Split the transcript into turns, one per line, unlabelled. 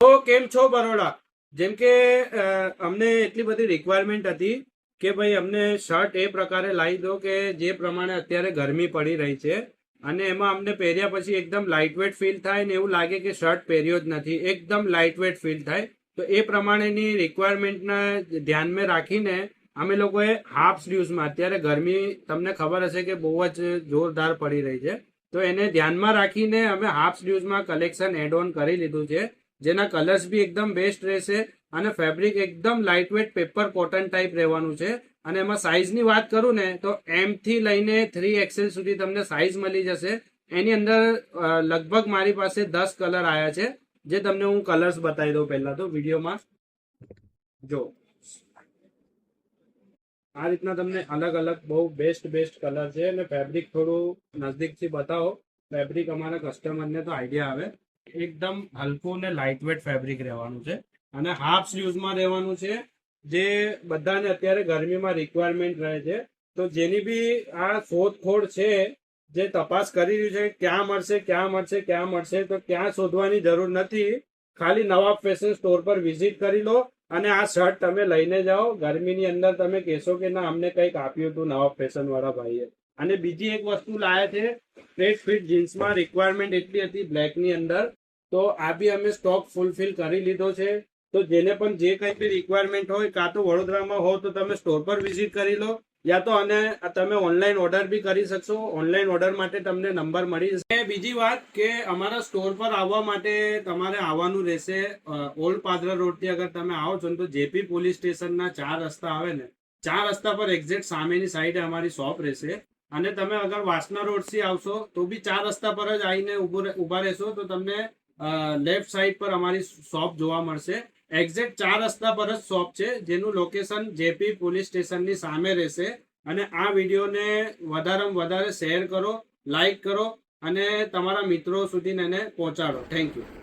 તો કેમ છો બરોડા? જેમ કે અમને એટલી બધી રિક્વાયરમેન્ટ હતી કે ભાઈ અમને શર્ટ એ પ્રકારે લાવી દો કે જે પ્રમાણે અત્યારે ગરમી પડી રહી છે અને એમાં અમને પહેર્યા પછી એકદમ લાઇટવેટ ફીલ થાય ને એવું લાગે કે શર્ટ પહેર્યો જ નથી, એકદમ લાઇટવેટ ફીલ થાય. તો એ પ્રમાણેની રિક્વાયરમેન્ટને ધ્યાનમાં રાખીને અમે લોકોએ હાફ સ્લીવ્સમાં, અત્યારે ગરમી તમને ખબર હશે કે બહુ જ જોરદાર પડી રહી છે, તો એને ધ્યાનમાં રાખીને અમે હાફ સ્લીવ્સમાં કલેક્શન એડ ઓન કરી લીધું છે, જેના કલર્સ બી એકદમ બેસ્ટ રહેશે અને ફેબ્રિક એકદમ લાઇટવેટ પેપર કોટન ટાઈપ રહેવાનું છે. અને એમાં સાઇઝની વાત કરું ને તો એમ થી લઈને 3XL સુધી તમને સાઇઝ મળી જશે. એની અંદર લગભગ મારી પાસે 10 કલર આવ્યા છે, જે તમને હું કલર્સ બતાવી દઉં. પહેલા તો વિડીયોમાં જો આ રીતના તમને અલગ અલગ બહુ બેસ્ટ કલર છે અને ફેબ્રિક થોડું નજદીકથી બતાવો. ફેબ્રિક અમારા કસ્ટમરને તો આઈડિયા આવે. એકદમ હલકું ને લાઇટવેટ ફેબ્રિક રહેવાનું છે અને હાફ સ્લીવ્સમાં રહેવાનું છે, જે બધાને અત્યારે ગરમીમાં રિક્વાયરમેન્ટ રહે છે. તો જેની બી આ શોધખોળ છે, જે તપાસ કરી રહ્યું છે ક્યાં મળશે, તો ક્યાં શોધવાની જરૂર નથી. ખાલી નવાબ ફેશન સ્ટોર પર વિઝિટ કરી લો અને આ શર્ટ તમે લઈને જાઓ. ગરમીની અંદર તમે કહેશો કે ના, અમને કંઈક આપ્યું હતું નવાબ ફેશન વાળા ભાઈએ. અને બીજી એક વસ્તુ લાયા છે, સ્ટ્રેટ ફિટ જીન્સમાં રિક્વાયરમેન્ટ એટલી હતી બ્લેકની અંદર, તો આ બી અમે સ્ટોક ફૂલફિલ કરી લીધો છે. તો જેને પણ જે કંઈ બી રિક્વાયરમેન્ટ હોય, કાં તો વડોદરામાં હો તો તમે સ્ટોર પર વિઝિટ કરી લો, યા તો અને તમે ઓનલાઈન ઓર્ડર બી કરી શકશો. ઓનલાઈન ઓર્ડર માટે તમને નંબર મળી જશે. બીજી વાત કે અમારા સ્ટોર પર આવવા માટે તમારે આવવાનું રહેશે ઓલ્ડ પાદરા રોડથી. અગર તમે આવો છો તો જેપી પોલીસ સ્ટેશનના 4 રસ્તા આવે ને, 4 રસ્તા પર એક્ઝેક્ટ સામેની સાઈડે અમારી શોપ રહેશે. અને તમે અગર વાસના રોડથી આવશો તો બી 4 રસ્તા પર જ આવીને ઉભા રહેશો તો તમને લેફ્ટ સાઈડ પર અમારી શોપ જોવા મળશે. એક્ઝેક્ટ 4 રસ્તા પર જ શોપ છે, જેનું લોકેશન જેપી પોલીસ સ્ટેશનની સામે રહેશે. અને આ વિડીયોને વધારેમાં વધારે શેર કરો, લાઈક કરો અને તમારા મિત્રો સુધી એને પહોંચાડો. Thank you.